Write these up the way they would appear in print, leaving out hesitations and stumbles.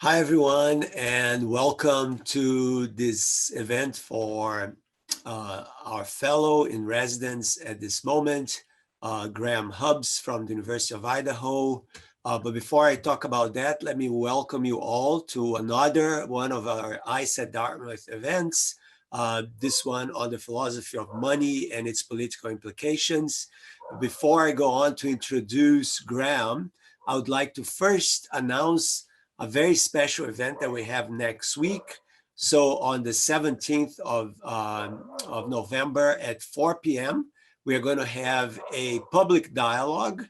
Hi, everyone, and welcome to this event for our fellow in residence at this moment, Graham Hubbs from the University of Idaho. But before I talk about that, let me welcome you all to another one of our ICE at Dartmouth events, this one on the philosophy of money and its political implications. Before I go on to introduce Graham, I would like to first announce a very special event that we have next week. So on the 17th of November at 4 p.m., we are going to have a public dialogue.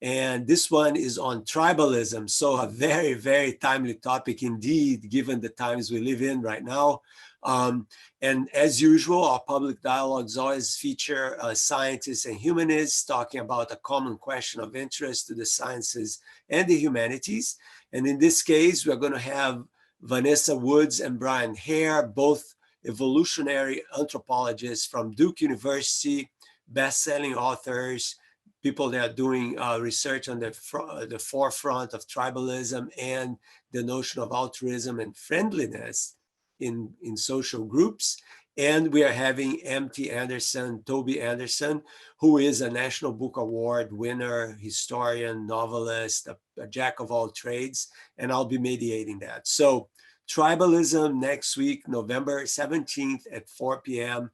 And this one is on tribalism. So a very, very timely topic indeed, given the times we live in right now. And as usual, our public dialogues always feature scientists and humanists talking about a common question of interest to the sciences and the humanities. And in this case, we're going to have Vanessa Woods and Brian Hare, both evolutionary anthropologists from Duke University, best-selling authors, people that are doing research on the forefront of tribalism and the notion of altruism and friendliness in social groups. And we are having M.T. Anderson, Toby Anderson, who is a National Book Award winner, historian, novelist, a jack of all trades, and I'll be mediating that. So tribalism next week, November 17th at 4 p.m.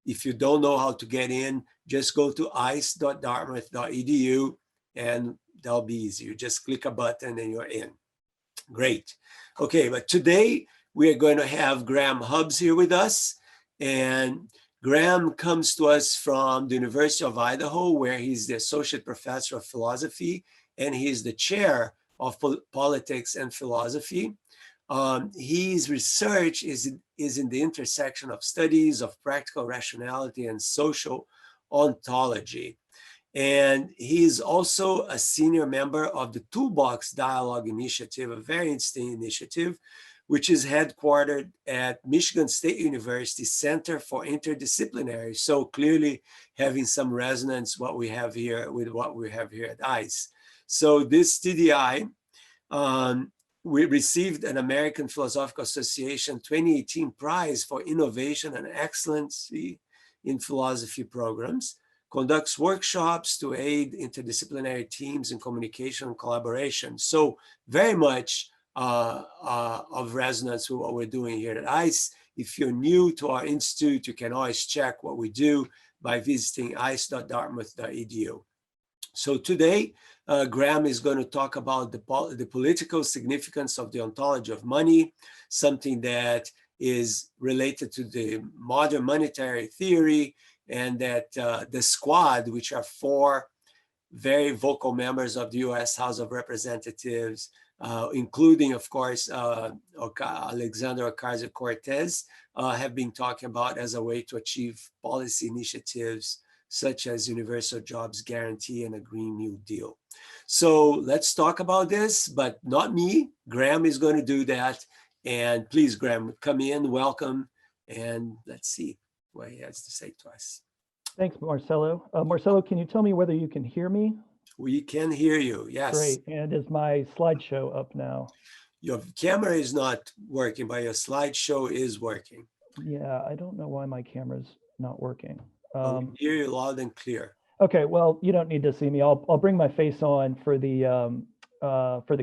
If you don't know how to get in, just go to ice.dartmouth.edu and that'll be easy. You just click a button and you're in. Great. Okay, but today we are going to have Graham Hubbs here with us. And Graham comes to us from the University of Idaho, where he's the associate professor of philosophy, and he's the chair of politics and philosophy. His research is in the intersection of studies of practical rationality and social ontology. And he is also a senior member of the Toolbox Dialogue Initiative, a very interesting initiative, which is headquartered at Michigan State University Center for Interdisciplinary. So clearly having some resonance what we have here with what we have here at ICE. So this TDI, we received an American Philosophical Association 2018 prize for innovation and excellency in philosophy programs, conducts workshops to aid interdisciplinary teams in communication and collaboration. So very much of resonance with what we're doing here at ICE. If you're new to our institute, you can always check what we do by visiting ice.dartmouth.edu. So today, Graham is going to talk about the political significance of the ontology of money, something that is related to the modern monetary theory, and that the Squad, which are four very vocal members of the US House of Representatives, including, of course, Alexander Ocasio-Cortez, have been talking about as a way to achieve policy initiatives such as Universal Jobs Guarantee and a Green New Deal. So let's talk about this, but not me. Graham is going to do that. And please, Graham, come in, welcome, and let's see what he has to say to us. Thanks, Marcelo. Marcelo, can you tell me whether you can hear me? We can hear you, yes. Great, and is my slideshow up now? Your camera is not working, but your slideshow is working. Yeah, I don't know why my camera's not working. We hear you loud and clear. Okay, well, you don't need to see me. I'll bring my face on for the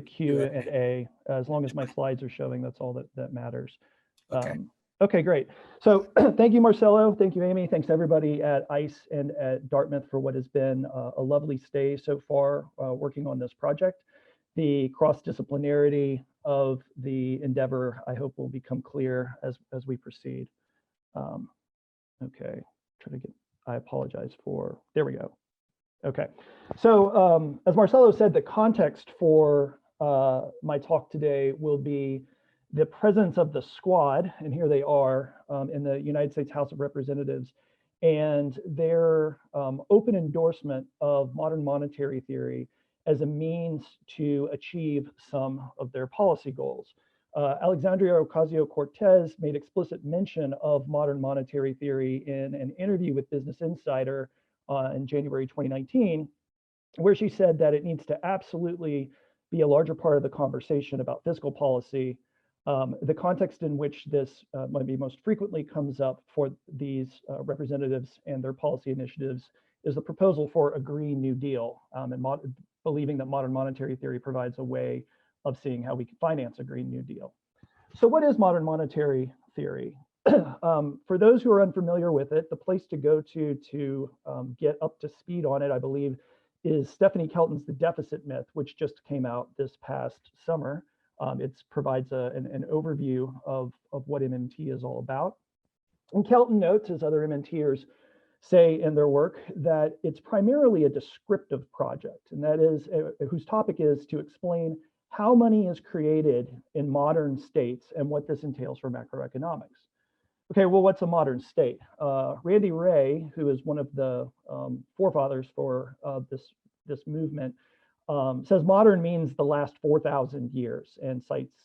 Q&A. As long as my slides are showing, that's all that matters. Okay. Okay, great. So thank you, Marcelo. Thank you, Amy. Thanks everybody at ICE and at Dartmouth for what has been a lovely stay so far working on this project. The cross-disciplinarity of the endeavor, I hope, will become clear as we proceed. Okay, try to get, I apologize for, there we go. Okay, so as Marcelo said, the context for my talk today will be the presence of the Squad, and here they are in the United States House of Representatives, and their open endorsement of modern monetary theory as a means to achieve some of their policy goals. Alexandria Ocasio-Cortez made explicit mention of modern monetary theory in an interview with Business Insider in January 2019, where she said that it needs to absolutely be a larger part of the conversation about fiscal policy. The context in which this maybe most frequently comes up for these representatives and their policy initiatives is the proposal for a Green New Deal, and believing that modern monetary theory provides a way of seeing how we can finance a Green New Deal. So what is modern monetary theory? For those who are unfamiliar with it, the place to go to get up to speed on it, I believe, is Stephanie Kelton's The Deficit Myth, which just came out this past summer. It provides an overview of what MMT is all about. And Kelton notes, as other MMTers say in their work, that it's primarily a descriptive project, and that is whose topic is to explain how money is created in modern states and what this entails for macroeconomics. Okay, well, what's a modern state? Randy Ray, who is one of the forefathers for this movement, says modern means the last 4,000 years, and cites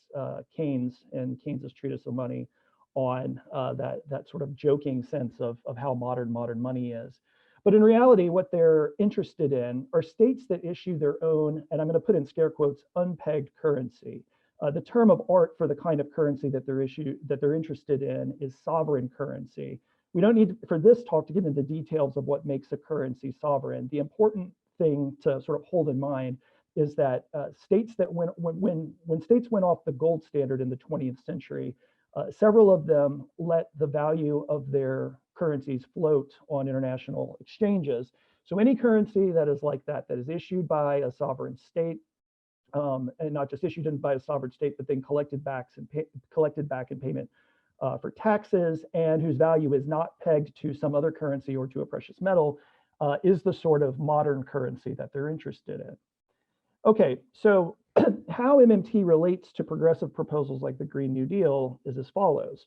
Keynes and Keynes's treatise of money on that sort of joking sense of how modern money is. But in reality, what they're interested in are states that issue their own, and I'm going to put in scare quotes, unpegged currency. The term of art for the kind of currency that they're interested in is sovereign currency. We don't need, for this talk, to get into the details of what makes a currency sovereign. The important thing to sort of hold in mind is that states that when states went off the gold standard in the 20th century, several of them let the value of their currencies float on international exchanges. So any currency that is like that is issued by a sovereign state, and not just issued by a sovereign state, but then collected back in payment for taxes, and whose value is not pegged to some other currency or to a precious metal, is the sort of modern currency that they're interested in. Okay, so how MMT relates to progressive proposals like the Green New Deal is as follows.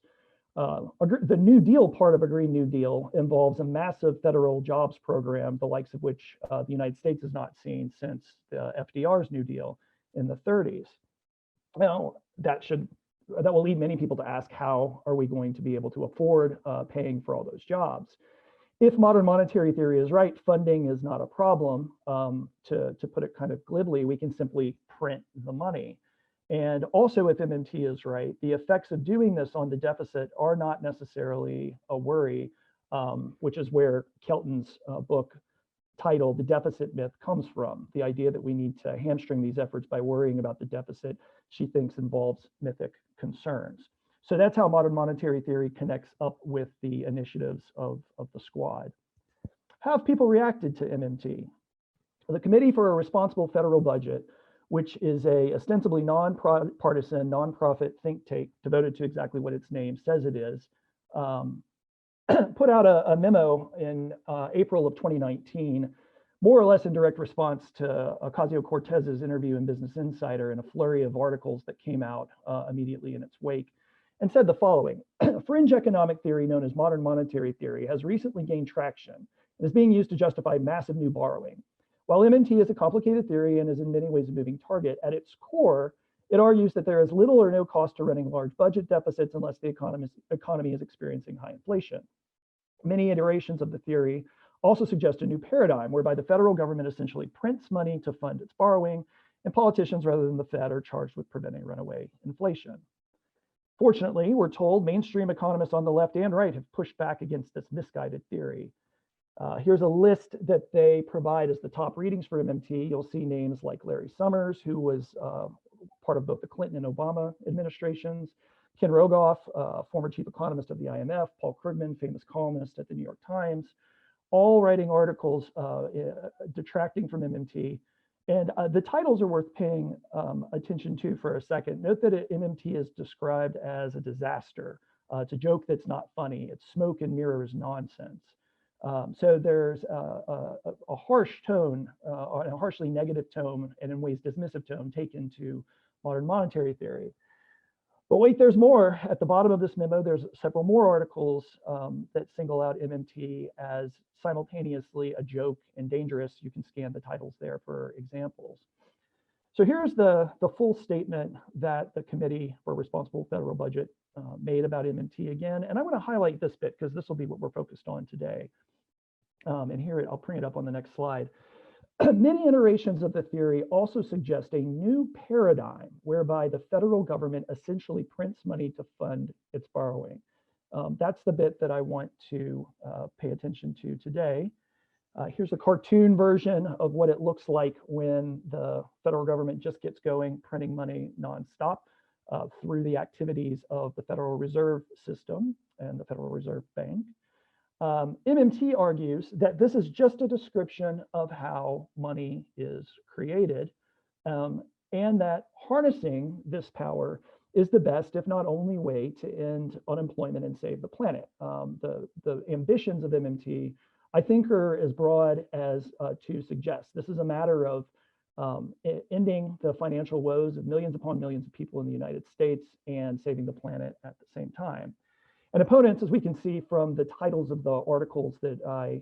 The New Deal part of a Green New Deal involves a massive federal jobs program, the likes of which the United States has not seen since FDR's New Deal in the 30s. Now, that will lead many people to ask, how are we going to be able to afford paying for all those jobs? If modern monetary theory is right, funding is not a problem. To put it kind of glibly, we can simply print the money. And also, if MMT is right, the effects of doing this on the deficit are not necessarily a worry, which is where Kelton's book titled The Deficit Myth comes from. The idea that we need to hamstring these efforts by worrying about the deficit, she thinks, involves mythic concerns. So that's how modern monetary theory connects up with the initiatives of the squad. How have people reacted to MMT? The Committee for a Responsible Federal Budget, which is a ostensibly non-partisan, non-profit think tank devoted to exactly what its name says it is, put out a memo in April of 2019, more or less in direct response to Ocasio-Cortez's interview in Business Insider and a flurry of articles that came out immediately in its wake, and said the following: fringe economic theory known as modern monetary theory has recently gained traction and is being used to justify massive new borrowing. While MMT is a complicated theory and is in many ways a moving target, at its core, it argues that there is little or no cost to running large budget deficits unless the economy is experiencing high inflation. Many iterations of the theory also suggest a new paradigm whereby the federal government essentially prints money to fund its borrowing, and politicians rather than the Fed are charged with preventing runaway inflation. Fortunately, we're told mainstream economists on the left and right have pushed back against this misguided theory. Here's a list that they provide as the top readings for MMT. You'll see names like Larry Summers, who was part of both the Clinton and Obama administrations, Ken Rogoff, former chief economist of the IMF, Paul Krugman, famous columnist at the New York Times, all writing articles detracting from MMT. And the titles are worth paying attention to for a second. Note that MMT is described as a disaster. It's a joke that's not funny. It's smoke and mirrors nonsense. So there's a harsh tone, a harshly negative tone, and in ways dismissive tone taken to modern monetary theory. But wait, there's more. At the bottom of this memo, there's several more articles that single out MMT as simultaneously a joke and dangerous. You can scan the titles there for examples. So here's the full statement that the Committee for Responsible Federal Budget made about MMT again. And I want to highlight this bit because this will be what we're focused on today. And here, I'll bring it up on the next slide. Many iterations of the theory also suggest a new paradigm whereby the federal government essentially prints money to fund its borrowing. That's the bit that I want to pay attention to today. Here's a cartoon version of what it looks like when the federal government just gets going, printing money nonstop through the activities of the Federal Reserve System and the Federal Reserve Bank. MMT argues that this is just a description of how money is created, and that harnessing this power is the best, if not only, way to end unemployment and save the planet. The ambitions of MMT, I think, are as broad as to suggest. This is a matter of ending the financial woes of millions upon millions of people in the United States and saving the planet at the same time. And opponents, as we can see from the titles of the articles that I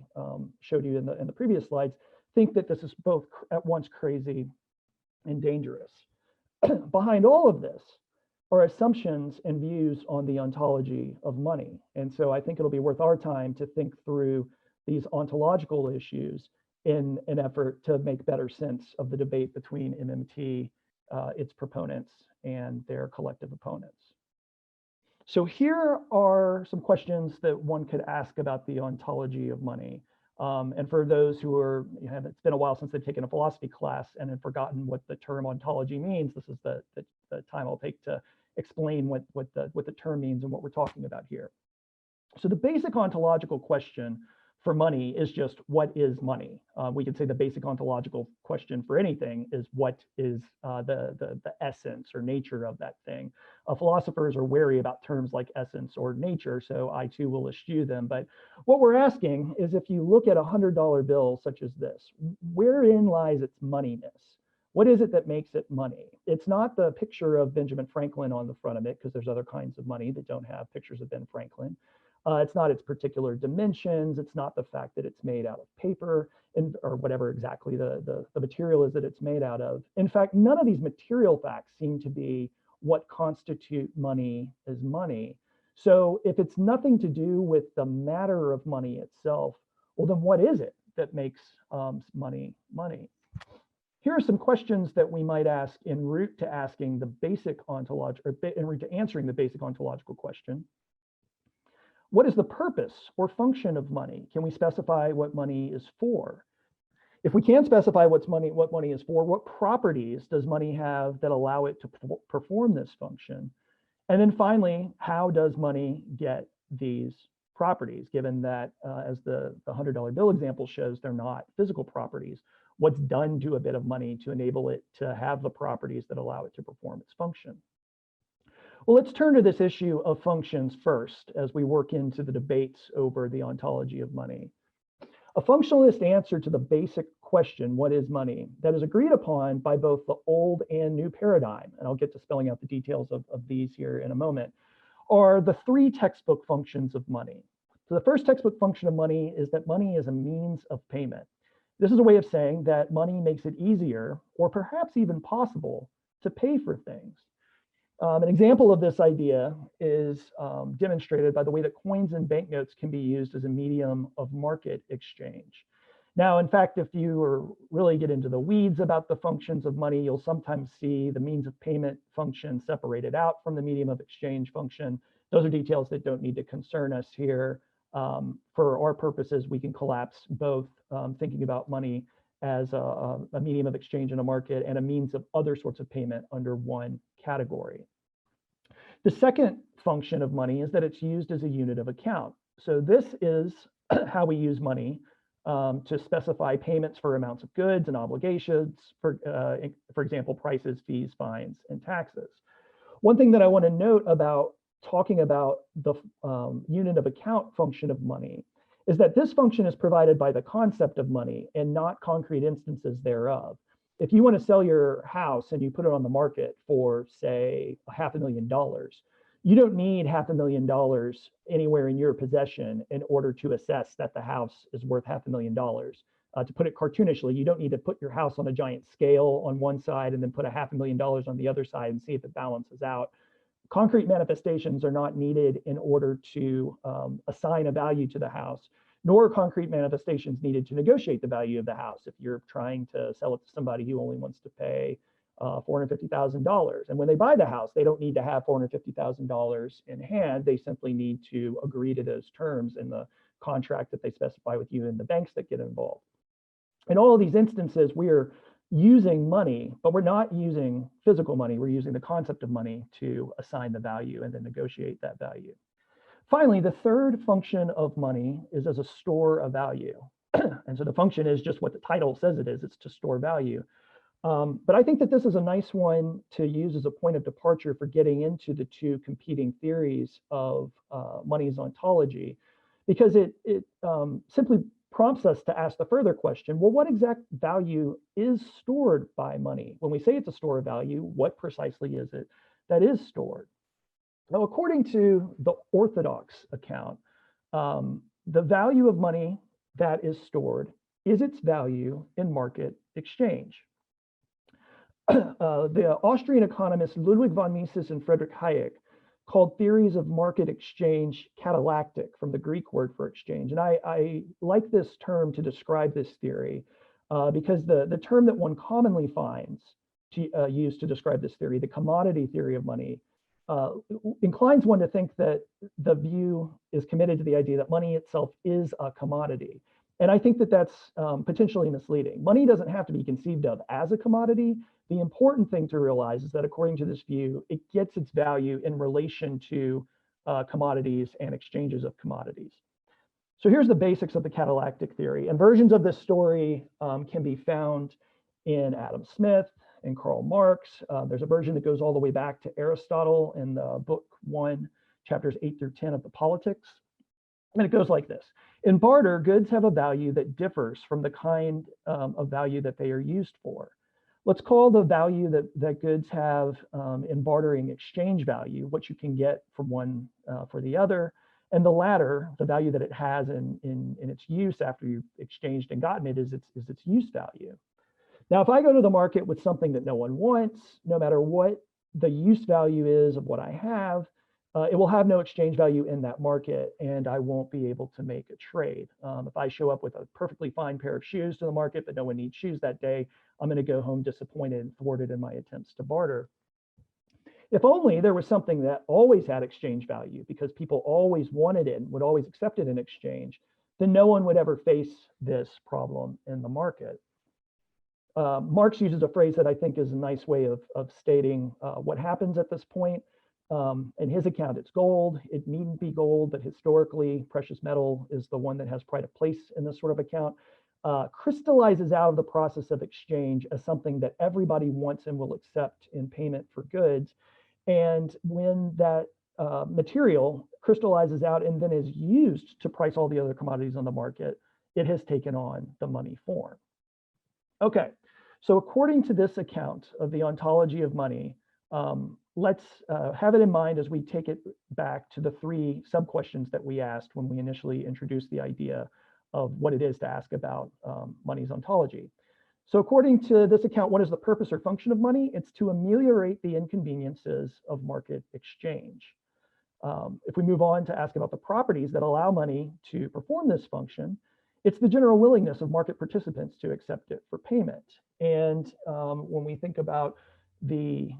showed you in the previous slides, think that this is both at once crazy and dangerous. Behind all of this are assumptions and views on the ontology of money. And so I think it'll be worth our time to think through these ontological issues in an effort to make better sense of the debate between MMT, its proponents, and their collective opponents. So here are some questions that one could ask about the ontology of money. And for those who are, it's been a while since they've taken a philosophy class and have forgotten what the term ontology means, this is the time I'll take to explain what the term means and what we're talking about here. So the basic ontological question for money is just, what is money? We could say the basic ontological question for anything is, what is the essence or nature of that thing? Philosophers are wary about terms like essence or nature, so I too will eschew them. But what we're asking is, if you look at a $100 bill such as this, wherein lies its moneyness? What is it that makes it money? It's not the picture of Benjamin Franklin on the front of it, because there's other kinds of money that don't have pictures of Ben Franklin. It's not its particular dimensions. It's not the fact that it's made out of paper or whatever exactly the material is that it's made out of. In fact, none of these material facts seem to be what constitute money as money. So if it's nothing to do with the matter of money itself, well, then what is it that makes money money? Here are some questions that we might ask en route to asking the basic ontological, or en route to answering the basic ontological question. What is the purpose or function of money? Can we specify what money is for? If we can specify what money is for, what properties does money have that allow it to perform this function? And then finally, how does money get these properties, given that, as the $100 bill example shows, they're not physical properties? What's done to a bit of money to enable it to have the properties that allow it to perform its function? Well, let's turn to this issue of functions first as we work into the debates over the ontology of money. A functionalist answer to the basic question, what is money, that is agreed upon by both the old and new paradigm, and I'll get to spelling out the details of these here in a moment, are the three textbook functions of money. So the first textbook function of money is that money is a means of payment. This is a way of saying that money makes it easier, or perhaps even possible, to pay for things. An example of this idea is demonstrated by the way that coins and banknotes can be used as a medium of market exchange. Now, in fact, if you really get into the weeds about the functions of money, you'll sometimes see the means of payment function separated out from the medium of exchange function. Those are details that don't need to concern us here. For our purposes, we can collapse both, thinking about money as a medium of exchange in a market and a means of other sorts of payment under one category. The second function of money is that it's used as a unit of account. So this is how we use money to specify payments for amounts of goods and obligations, for example, prices, fees, fines, and taxes. One thing that I want to note about talking about the unit of account function of money is that this function is provided by the concept of money and not concrete instances thereof. If you want to sell your house and you put it on the market for, say, $500,000, you don't need $500,000 anywhere in your possession in order to assess that the house is worth $500,000. To put it cartoonishly, you don't need to put your house on a giant scale on one side and then put $500,000 on the other side and see if it balances out. Concrete manifestations are not needed in order to assign a value to the house. nor concrete manifestations needed to negotiate the value of the house. If you're trying to sell it to somebody who only wants to pay $450,000, and when they buy the house, they don't need to have $450,000 in hand. They simply need to agree to those terms in the contract that they specify with you and the banks that get involved. In all of these instances, we are using money, but we're not using physical money. We're using the concept of money to assign the value and then negotiate that value. Finally, the third function of money is as a store of value. And so the function is just what the title says it is. It's to store value. But I think that this is a nice one to use as a point of departure for getting into the two competing theories of money's ontology, because it simply prompts us to ask the further question, well, what exact value is stored by money? When we say it's a store of value, what precisely is it that is stored? Now, according to the orthodox account, the value of money that is stored is its value in market exchange. The Austrian economists Ludwig von Mises and Friedrich Hayek called theories of market exchange catallactic, from the Greek word for exchange. And I like this term to describe this theory because the term that one commonly finds used to describe this theory, the commodity theory of money, inclines one to think that the view is committed to the idea that money itself is a commodity. And I think that that's potentially misleading. Money doesn't have to be conceived of as a commodity. The important thing to realize is that according to this view, it gets its value in relation to commodities and exchanges of commodities. So here's the basics of the catallactic theory. And versions of this story can be found in Adam Smith and Karl Marx. There's a version that goes all the way back to Aristotle in the book 1, chapters 8 through 10 of the Politics. And it goes like this. In barter, goods have a value that differs from the kind of value that they are used for. Let's call the value that goods have in bartering exchange value, what you can get from one for the other, and the latter, the value that it has in its use after you've exchanged and gotten it, is its use value. Now, if I go to the market with something that no one wants, no matter what the use value is of what I have, it will have no exchange value in that market, and I won't be able to make a trade. If I show up with a perfectly fine pair of shoes to the market, but no one needs shoes that day, I'm going to go home disappointed and thwarted in my attempts to barter. If only there was something that always had exchange value because people always wanted it and would always accept it in exchange, then no one would ever face this problem in the market. Marx uses a phrase that I think is a nice way of stating what happens at this point. In his account, it's gold. It needn't be gold, but historically, precious metal is the one that has pride of place in this sort of account. Crystallizes out of the process of exchange as something that everybody wants and will accept in payment for goods. And when that material crystallizes out and then is used to price all the other commodities on the market, it has taken on the money form. Okay, so according to this account of the ontology of money, let's have it in mind as we take it back to the three sub-questions that we asked when we initially introduced the idea of what it is to ask about money's ontology. So according to this account, what is the purpose or function of money? It's to ameliorate the inconveniences of market exchange. If we move on to ask about the properties that allow money to perform this function, it's the general willingness of market participants to accept it for payment. And when we think about the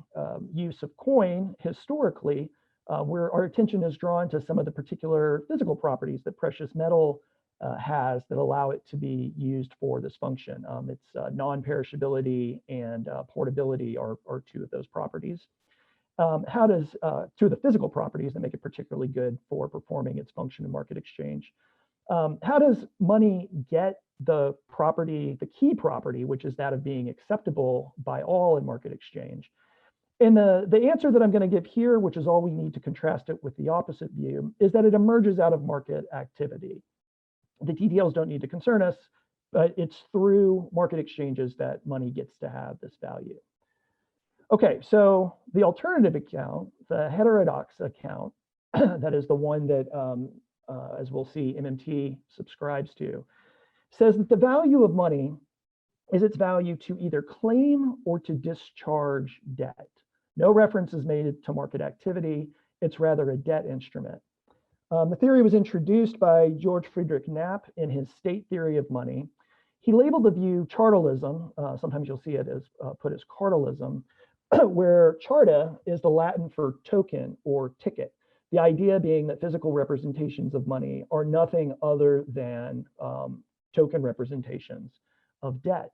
use of coin historically, where our attention is drawn to some of the particular physical properties that precious metal has that allow it to be used for this function. Its non-perishability and portability are two of those properties. How does, two of the physical properties that make it particularly good for performing its function in market exchange. How does money get the property, the key property, which is that of being acceptable by all in market exchange? And the answer that I'm going to give here, which is all we need to contrast it with the opposite view, is that it emerges out of market activity. The details don't need to concern us, but it's through market exchanges that money gets to have this value. Okay, so the alternative account, the heterodox account, that is the one that, as we'll see, MMT subscribes to, says that the value of money is its value to either claim or to discharge debt. No reference is made to market activity. It's rather a debt instrument. The theory was introduced by George Friedrich Knapp in his State Theory of Money. He labeled the view chartalism, sometimes you'll see it as put as cartalism, where charta is the Latin for token or ticket. The idea being that physical representations of money are nothing other than token representations of debt.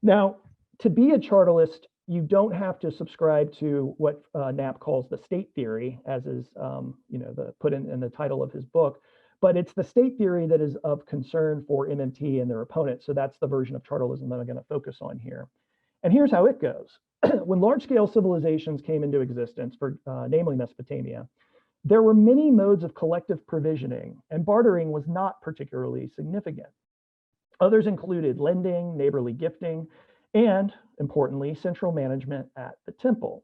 Now, to be a chartalist, you don't have to subscribe to what Knapp calls the state theory, as is put in the title of his book, but it's the state theory that is of concern for MMT and their opponents. So that's the version of chartalism that I'm going to focus on here. And here's how it goes. When large-scale civilizations came into existence, for namely Mesopotamia, there were many modes of collective provisioning, and bartering was not particularly significant. Others included lending, neighborly gifting, and, importantly, central management at the temple.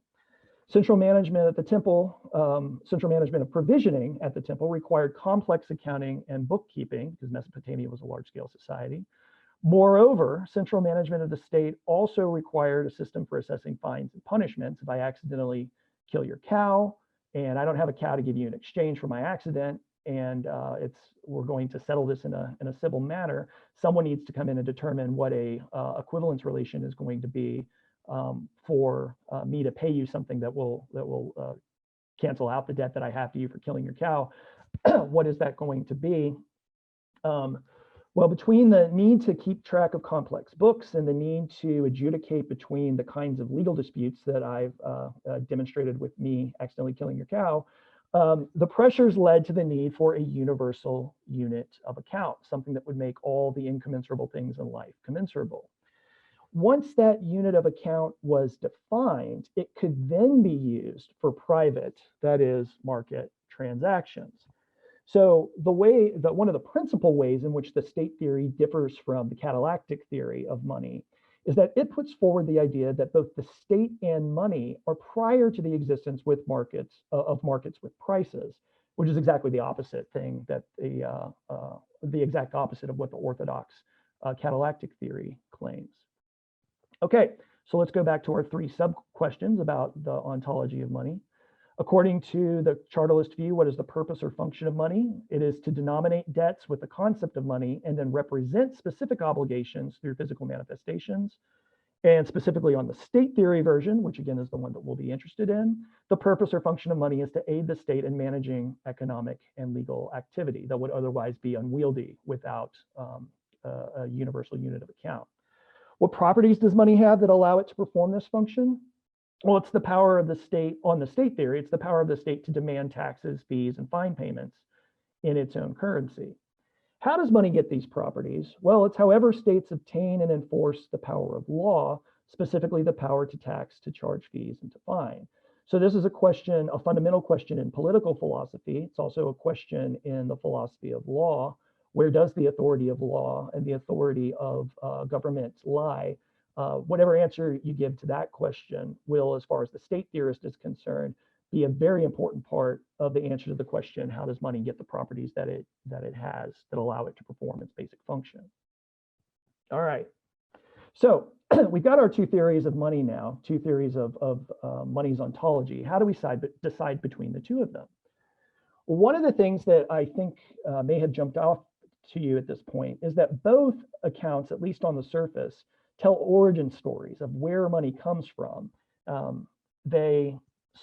Central management at the temple, central management of provisioning at the temple required complex accounting and bookkeeping, because Mesopotamia was a large-scale society. Moreover, central management of the state also required a system for assessing fines and punishments. If I accidentally kill your cow, and I don't have a cow to give you in exchange for my accident, and we're going to settle this in a civil manner, someone needs to come in and determine what a equivalence relation is going to be for me to pay you something that will cancel out the debt that I have to you for killing your cow. What is that going to be? Well, between the need to keep track of complex books and the need to adjudicate between the kinds of legal disputes that I've demonstrated with me accidentally killing your cow, the pressures led to the need for a universal unit of account, something that would make all the incommensurable things in life commensurable. Once that unit of account was defined, it could then be used for private, that is, market transactions. So one of the principal ways in which the state theory differs from the catallactic theory of money is that it puts forward the idea that both the state and money are prior to the existence with markets with prices, which is exactly the opposite thing, that the exact opposite of what the orthodox catallactic theory claims. Okay, so let's go back to our three sub-questions about the ontology of money. According to the chartalist view, what is the purpose or function of money? It is to denominate debts with the concept of money and then represent specific obligations through physical manifestations. And specifically on the state theory version, which again is the one that we'll be interested in, the purpose or function of money is to aid the state in managing economic and legal activity that would otherwise be unwieldy without a universal unit of account. What properties does money have that allow it to perform this function? Well, it's the power of the state, on the state theory, it's the power of the state to demand taxes, fees, and fine payments in its own currency. How does money get these properties? Well, it's however states obtain and enforce the power of law, specifically the power to tax, to charge fees, and to fine. So this is a question, a fundamental question in political philosophy. It's also a question in the philosophy of law. Where does the authority of law and the authority of government lie? Whatever answer you give to that question will, as far as the state theorist is concerned, be a very important part of the answer to the question, how does money get the properties that it has that allow it to perform its basic function? All right, so we've got our two theories of money now, two theories of money's ontology. How do we decide between the two of them? Well, one of the things that I think may have jumped off to you at this point is that both accounts, at least on the surface, tell origin stories of where money comes from. They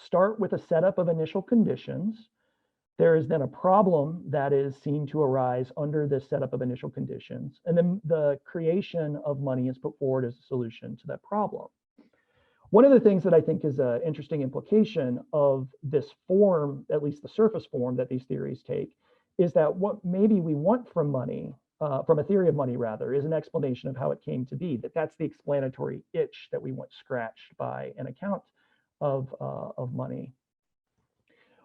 start with a setup of initial conditions. There is then a problem that is seen to arise under this setup of initial conditions, and then the creation of money is put forward as a solution to that problem. One of the things that I think is an interesting implication of this form, at least the surface form that these theories take, is that what maybe we want from money, from a theory of money rather, is an explanation of how it came to be, that's the explanatory itch that we want scratched by an account of money.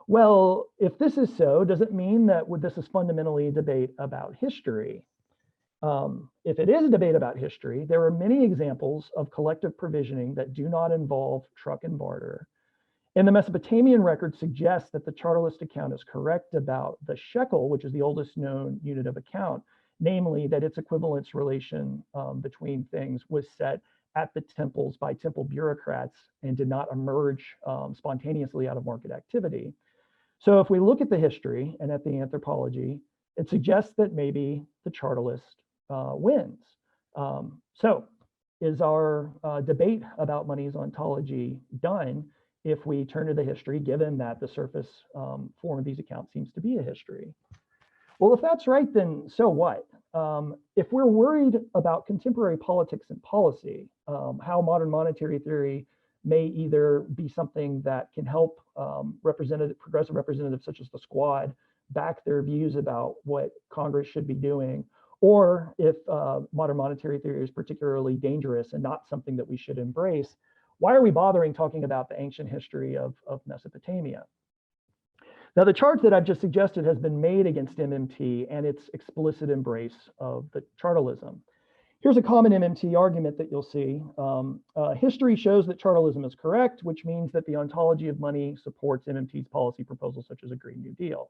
Well, if this is so, does it mean that this is fundamentally a debate about history? If it is a debate about history, there are many examples of collective provisioning that do not involve truck and barter. And the Mesopotamian record suggests that the chartalist account is correct about the shekel, which is the oldest known unit of account, namely that its equivalence relation between things was set at the temples by temple bureaucrats and did not emerge spontaneously out of market activity. So if we look at the history and at the anthropology, it suggests that maybe the chartalist wins. So is our debate about money's ontology done if we turn to the history, given that the surface form of these accounts seems to be a history? Well, if that's right, then so what? If we're worried about contemporary politics and policy, how modern monetary theory may either be something that can help progressive representatives such as the Squad back their views about what Congress should be doing, or if modern monetary theory is particularly dangerous and not something that we should embrace, why are we bothering talking about the ancient history of Mesopotamia? Now, the charge that I've just suggested has been made against MMT and its explicit embrace of the chartalism. Here's a common MMT argument that you'll see. History shows that chartalism is correct, which means that the ontology of money supports MMT's policy proposals such as a Green New Deal.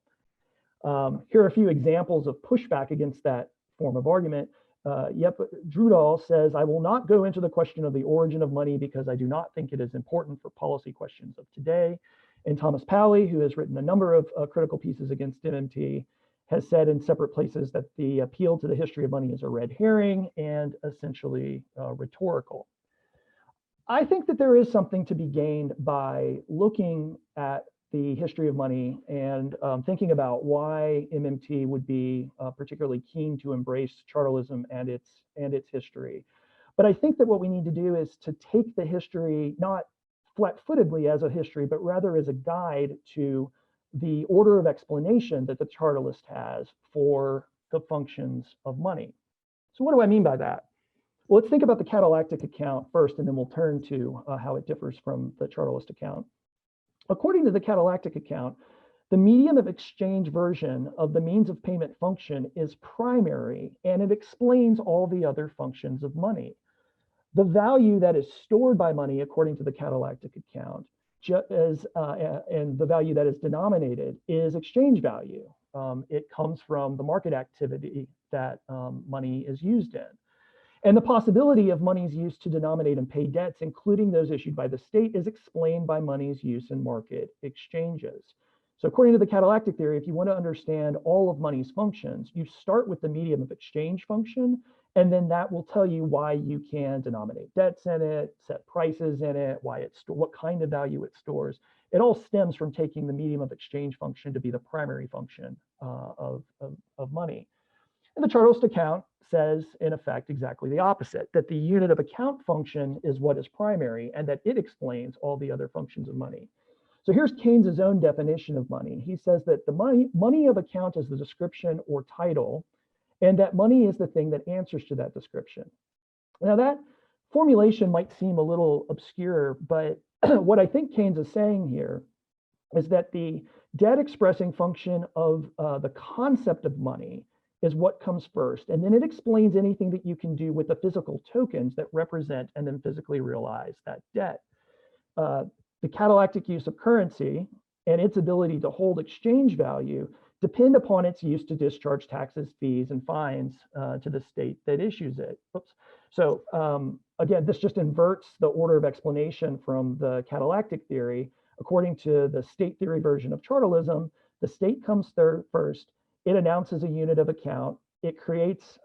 Here are a few examples of pushback against that form of argument. Drudal says, I will not go into the question of the origin of money because I do not think it is important for policy questions of today. And Thomas Pally, who has written a number of critical pieces against MMT, has said in separate places that the appeal to the history of money is a red herring and essentially rhetorical. I think that there is something to be gained by looking at the history of money and thinking about why MMT would be particularly keen to embrace chartalism and its history. But I think that what we need to do is to take the history not flat-footedly as a history, but rather as a guide to the order of explanation that the chartalist has for the functions of money. So what do I mean by that? Well, let's think about the catallactic account first, and then we'll turn to how it differs from the chartalist account. According to the catallactic account, the medium of exchange version of the means of payment function is primary, and it explains all the other functions of money. The value that is stored by money, according to the catallactic account, and the value that is denominated is exchange value. It comes from the market activity that money is used in. And the possibility of money's use to denominate and pay debts, including those issued by the state, is explained by money's use in market exchanges. So according to the catallactic theory, if you want to understand all of money's functions, you start with the medium of exchange function, and then that will tell you why you can denominate debts in it, set prices in it, what kind of value it stores. It all stems from taking the medium of exchange function to be the primary function of money. And the chartalist account says, in effect, exactly the opposite, that the unit of account function is what is primary and that it explains all the other functions of money. So here's Keynes's own definition of money. He says that the money of account is the description or title, and that money is the thing that answers to that description. Now that formulation might seem a little obscure, but what I think Keynes is saying here is that the debt expressing function of the concept of money is what comes first, and then it explains anything that you can do with the physical tokens that represent and then physically realize that debt. The catallactic use of currency and its ability to hold exchange value depend upon its use to discharge taxes, fees, and fines to the state that issues it. Oops. So again, this just inverts the order of explanation from the catallactic theory. According to the state theory version of chartalism, the state comes first. It announces a unit of account. It creates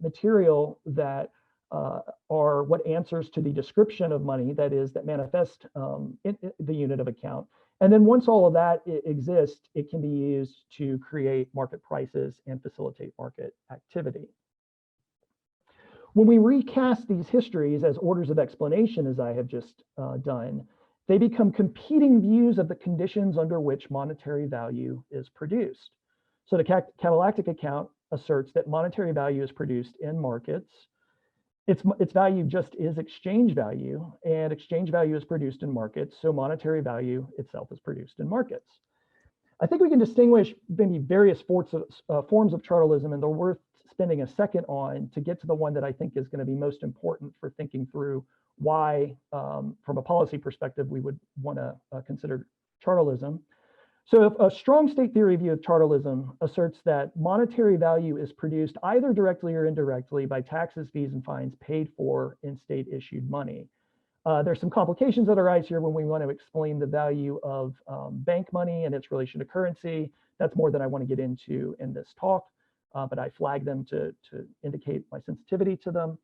material that are what answers to the description of money, that manifest in the unit of account. And then once all of that exists, it can be used to create market prices and facilitate market activity. When we recast these histories as orders of explanation, as I have just done, they become competing views of the conditions under which monetary value is produced. So the catallactic account asserts that monetary value is produced in markets. Its value just is exchange value, and exchange value is produced in markets, so monetary value itself is produced in markets. I think we can distinguish maybe various forms of chartalism, and they're worth spending a second on to get to the one that I think is going to be most important for thinking through why, from a policy perspective, we would want to consider chartalism. So if a strong state theory view of chartalism asserts that monetary value is produced either directly or indirectly by taxes, fees, and fines paid for in state-issued money. There's some complications that arise here when we want to explain the value of bank money and its relation to currency. That's more than I want to get into in this talk, but I flag them to indicate my sensitivity to them.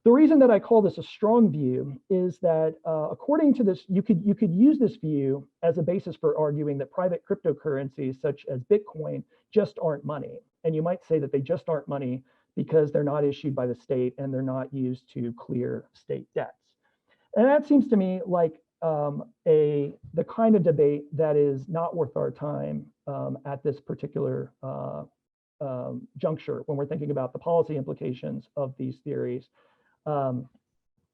The reason that I call this a strong view is that according to this, you could use this view as a basis for arguing that private cryptocurrencies such as Bitcoin just aren't money. And you might say that they just aren't money because they're not issued by the state and they're not used to clear state debts. And that seems to me like the kind of debate that is not worth our time at this particular juncture when we're thinking about the policy implications of these theories. In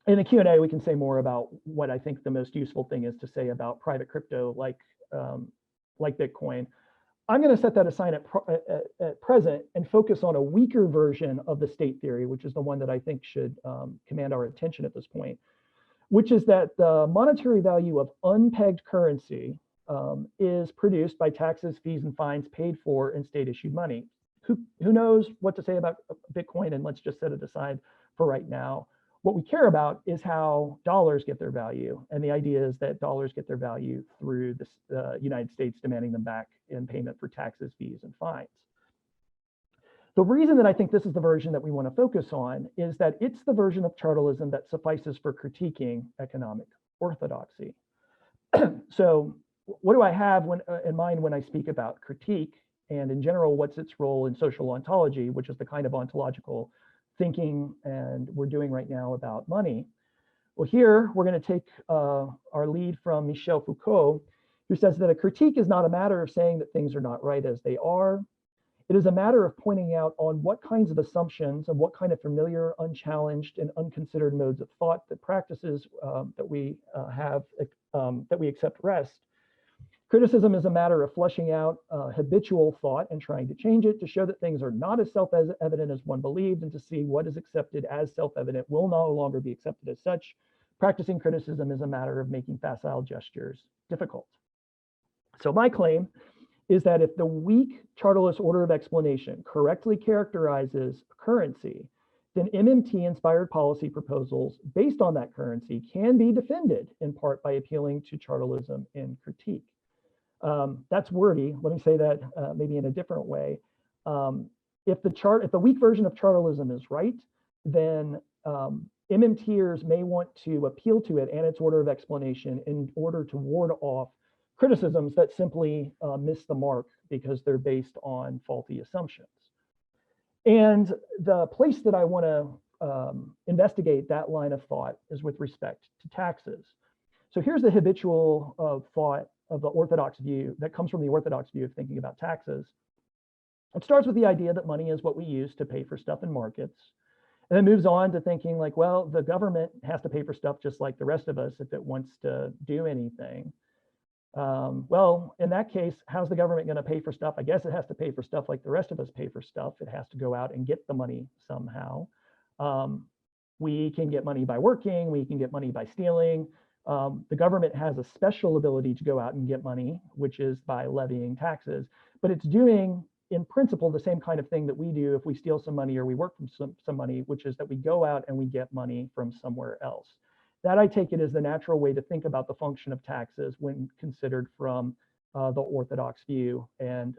the Q&A, we can say more about what I think the most useful thing is to say about private crypto like Bitcoin. I'm going to set that aside at present and focus on a weaker version of the state theory, which is the one that I think should command our attention at this point, which is that the monetary value of unpegged currency is produced by taxes, fees, and fines paid for in state-issued money. Who knows what to say about Bitcoin, and let's just set it aside for right now. What we care about is how dollars get their value. And the idea is that dollars get their value through the United States demanding them back in payment for taxes, fees, and fines. The reason that I think this is the version that we want to focus on is that it's the version of chartalism that suffices for critiquing economic orthodoxy. So what do I have in mind when I speak about critique? And in general, what's its role in social ontology, which is the kind of ontological thinking and we're doing right now about money? Well, here we're going to take our lead from Michel Foucault, who says that a critique is not a matter of saying that things are not right as they are. It is a matter of pointing out on what kinds of assumptions and what kind of familiar, unchallenged, and unconsidered modes of thought that practices that we accept rest. Criticism is a matter of fleshing out habitual thought and trying to change it to show that things are not as self-evident as one believed, and to see what is accepted as self-evident will no longer be accepted as such. Practicing criticism is a matter of making facile gestures difficult. So my claim is that if the weak chartalist order of explanation correctly characterizes currency, then MMT-inspired policy proposals based on that currency can be defended in part by appealing to chartalism in critique. That's wordy. Let me say that maybe in a different way. If the weak version of chartalism is right, then MMTers may want to appeal to it and its order of explanation in order to ward off criticisms that simply miss the mark because they're based on faulty assumptions. And the place that I want to investigate that line of thought is with respect to taxes. So here's the habitual thought of the orthodox view that comes from the orthodox view of thinking about taxes. It starts with the idea that money is what we use to pay for stuff in markets, and then moves on to thinking like, well, the government has to pay for stuff just like the rest of us if it wants to do anything. Well, in that case, how's the government going to pay for stuff? I guess it has to pay for stuff like the rest of us pay for stuff. It has to go out and get the money somehow. We can get money by working. We can get money by stealing. The government has a special ability to go out and get money, which is by levying taxes. But it's doing, in principle, the same kind of thing that we do if we steal some money or we work from some money, which is that we go out and we get money from somewhere else. That, I take it, is the natural way to think about the function of taxes when considered from the orthodox view, and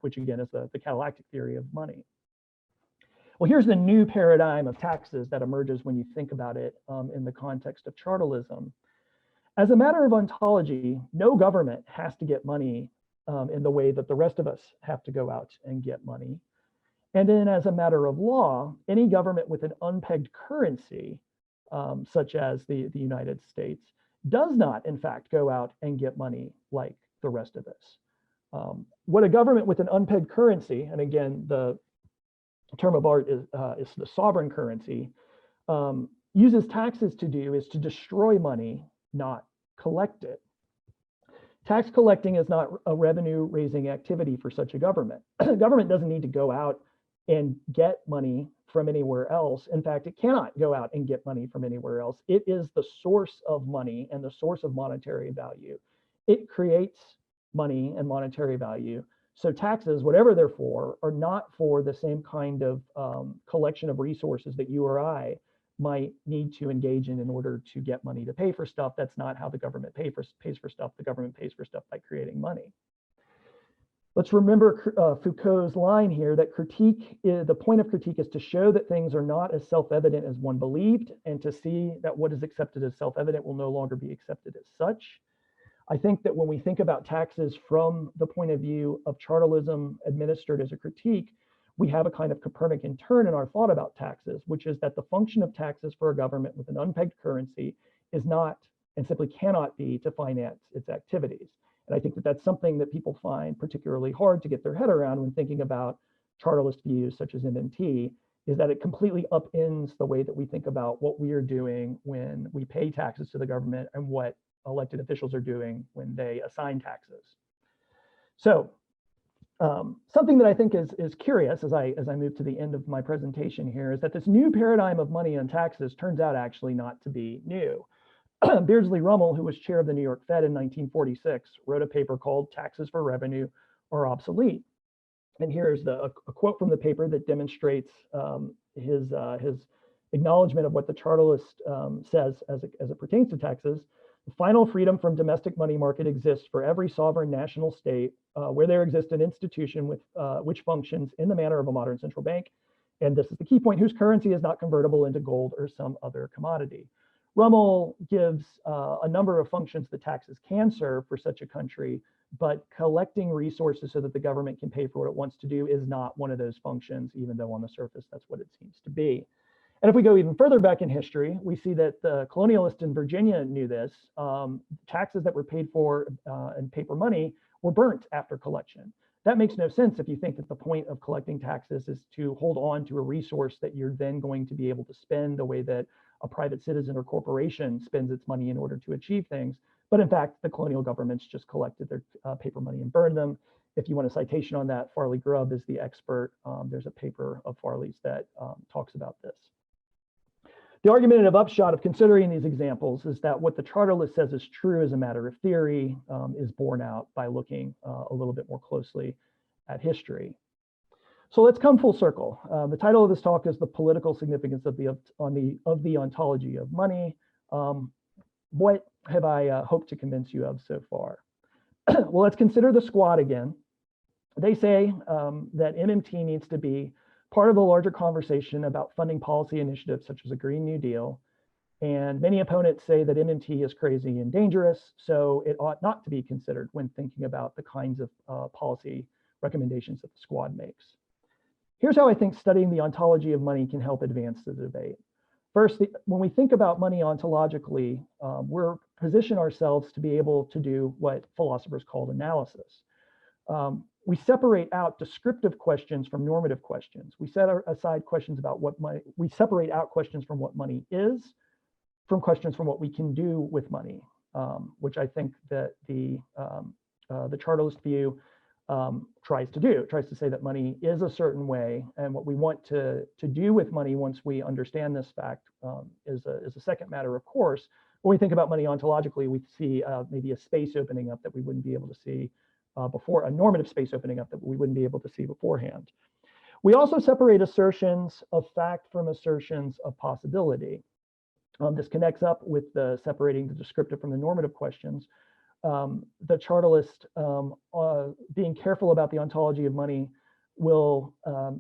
which again is the catallactic theory of money. Well, here's the new paradigm of taxes that emerges when you think about it in the context of chartalism. As a matter of ontology, no government has to get money in the way that the rest of us have to go out and get money. And then as a matter of law, any government with an unpegged currency, such as the United States, does not, in fact, go out and get money like the rest of us. What a government with an unpegged currency, and again, the term of art is the sovereign currency, uses taxes to do is to destroy money, not collect it. Tax collecting is not a revenue-raising activity for such a government. Government doesn't need to go out and get money from anywhere else. In fact, it cannot go out and get money from anywhere else. It is the source of money and the source of monetary value. It creates money and monetary value. So taxes, whatever they're for, are not for the same kind of collection of resources that you or I might need to engage in order to get money to pay for stuff. That's not how the government pays for stuff. The government pays for stuff by creating money. Let's remember Foucault's line here that the point of critique is to show that things are not as self-evident as one believed, and to see that what is accepted as self-evident will no longer be accepted as such. I think that when we think about taxes from the point of view of chartalism administered as a critique, we have a kind of Copernican turn in our thought about taxes, which is that the function of taxes for a government with an unpegged currency is not, and simply cannot be, to finance its activities. And I think that that's something that people find particularly hard to get their head around when thinking about chartalist views such as MMT, is that it completely upends the way that we think about what we are doing when we pay taxes to the government and what elected officials are doing when they assign taxes. So something that I think is curious as I move to the end of my presentation here is that this new paradigm of money and taxes turns out actually not to be new. Beardsley Rummel, who was chair of the New York Fed in 1946, wrote a paper called Taxes for Revenue Are Obsolete. And here's a quote from the paper that demonstrates his acknowledgement of what the chartalist says as it pertains to taxes. The final freedom from domestic money market exists for every sovereign national state where there exists an institution which functions in the manner of a modern central bank. And this is the key point, whose currency is not convertible into gold or some other commodity. Rummel gives a number of functions that taxes can serve for such a country, but collecting resources so that the government can pay for what it wants to do is not one of those functions, even though on the surface that's what it seems to be. And if we go even further back in history, we see that the colonialists in Virginia knew this. Taxes that were paid for in paper money were burnt after collection. That makes no sense if you think that the point of collecting taxes is to hold on to a resource that you're then going to be able to spend the way that a private citizen or corporation spends its money in order to achieve things. But in fact, the colonial governments just collected their paper money and burned them. If you want a citation on that, Farley Grubb is the expert. There's a paper of Farley's that talks about this. The argumentative upshot of considering these examples is that what the chartalist says is true as a matter of theory is borne out by looking a little bit more closely at history. So let's come full circle. The title of this talk is The Political Significance of the Ontology of Money. What have I hoped to convince you of so far? Well, let's consider the squad again. They say that MMT needs to be part of the larger conversation about funding policy initiatives such as a Green New Deal. And many opponents say that MMT is crazy and dangerous, so it ought not to be considered when thinking about the kinds of policy recommendations that the squad makes. Here's how I think studying the ontology of money can help advance the debate. First, when we think about money ontologically, we're position ourselves to be able to do what philosophers call analysis. We separate out descriptive questions from normative questions. We set aside questions about what money, we separate out questions from what money is, from questions from what we can do with money, which I think that the chartalist view tries to do. It tries to say that money is a certain way, and what we want to do with money once we understand this fact is a second matter, of course. When we think about money ontologically, we see maybe a space opening up that we wouldn't be able to see before, a normative space opening up that we wouldn't be able to see beforehand. We also separate assertions of fact from assertions of possibility. This connects up with the separating the descriptive from the normative questions. The chartalist, being careful about the ontology of money, will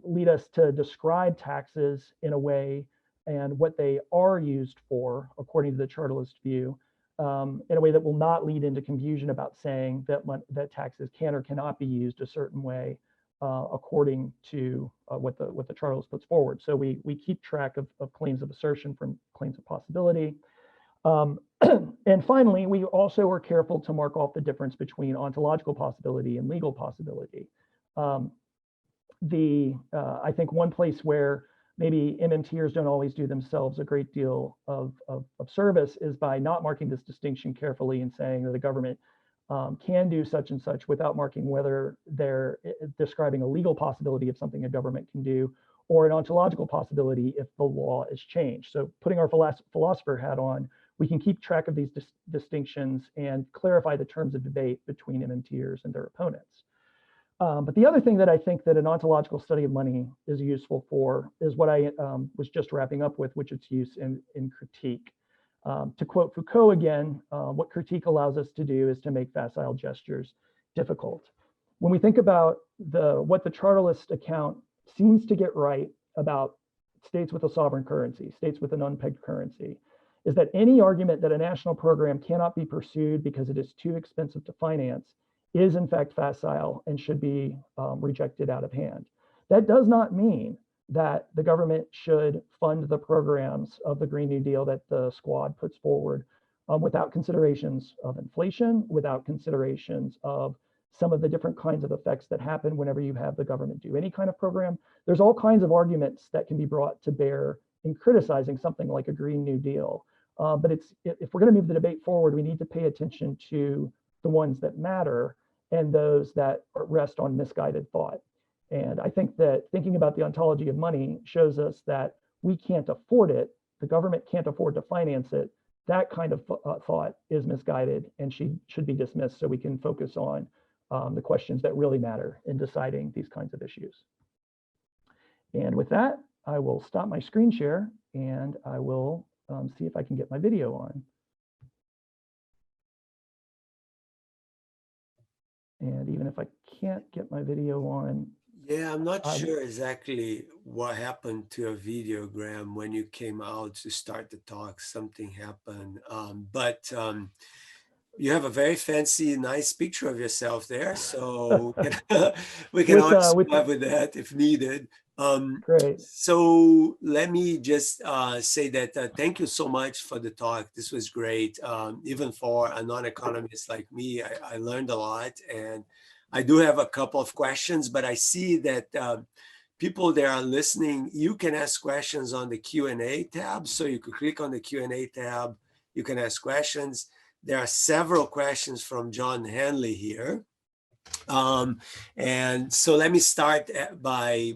lead us to describe taxes in a way and what they are used for, according to the chartalist view, in a way that will not lead into confusion about saying that taxes can or cannot be used a certain way according to what the chartalist puts forward. So we keep track of claims of assertion from claims of possibility. And finally, we also are careful to mark off the difference between ontological possibility and legal possibility. I think one place where maybe MMTers don't always do themselves a great deal of service is by not marking this distinction carefully and saying that the government can do such and such without marking whether they're describing a legal possibility of something a government can do or an ontological possibility if the law is changed. So putting our philosopher hat on, we can keep track of these distinctions and clarify the terms of debate between MMTers and their opponents. But the other thing that I think that an ontological study of money is useful for is what I was just wrapping up with, which its use in critique. To quote Foucault again, what critique allows us to do is to make facile gestures difficult. When we think about what the chartalist account seems to get right about states with a sovereign currency, states with an unpegged currency, is that any argument that a national program cannot be pursued because it is too expensive to finance is in fact facile and should be rejected out of hand. That does not mean that the government should fund the programs of the Green New Deal that the squad puts forward without considerations of inflation, without considerations of some of the different kinds of effects that happen whenever you have the government do any kind of program. There's all kinds of arguments that can be brought to bear in criticizing something like a Green New Deal. But if we're going to move the debate forward, we need to pay attention to the ones that matter and those that rest on misguided thought. And I think that thinking about the ontology of money shows us that we can't afford it. The government can't afford to finance it. That kind of thought is misguided and should be dismissed so we can focus on the questions that really matter in deciding these kinds of issues. And with that, I will stop my screen share and I will see if I can get my video on. And even if I can't get my video on. Yeah, I'm not sure exactly what happened to a Videogram when you came out to start the talk. Something happened, but you have a very fancy, nice picture of yourself there, so we can always survive with that if needed. Great. So let me just say that thank you so much for the talk. This was great. Even for a non-economist like me, I learned a lot, and I do have a couple of questions, but I see that people that are listening, you can ask questions on the Q&A tab. So you could click on the Q&A tab, you can ask questions. There are several questions from John Hanley here. And so let me start by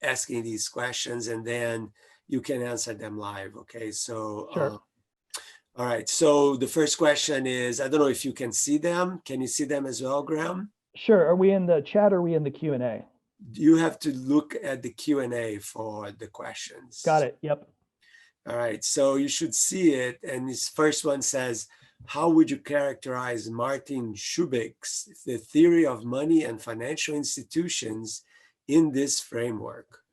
asking these questions and then you can answer them live. Okay, so sure. All right, so the first question is, I don't know if you can see them. Can you see them as well, Graham? Sure, are we in the chat or are we in the Q&A? You have to look at the Q&A for the questions. Got it, yep. All right, so you should see it. And this first one says, how would you characterize Martin Schubich's The Theory of Money and Financial Institutions in this framework?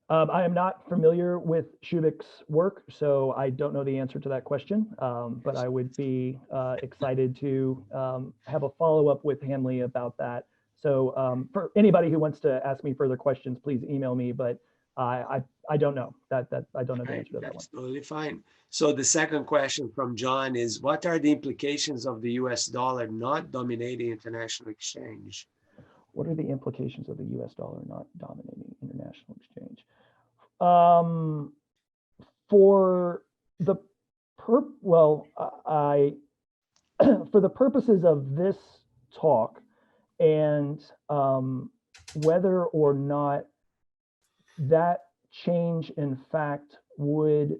I am not familiar with Schubich's work, so I don't know the answer to that question, but I would be excited to have a follow-up with Hanley about that. So for anybody who wants to ask me further questions, please email me, but I don't know. I don't know the answer to that one. That's totally fine. So the second question from John is, what are the implications of the US dollar not dominating international exchange? What are the implications of the US dollar not dominating international exchange? For the for the purposes of this talk and whether or not that change in fact would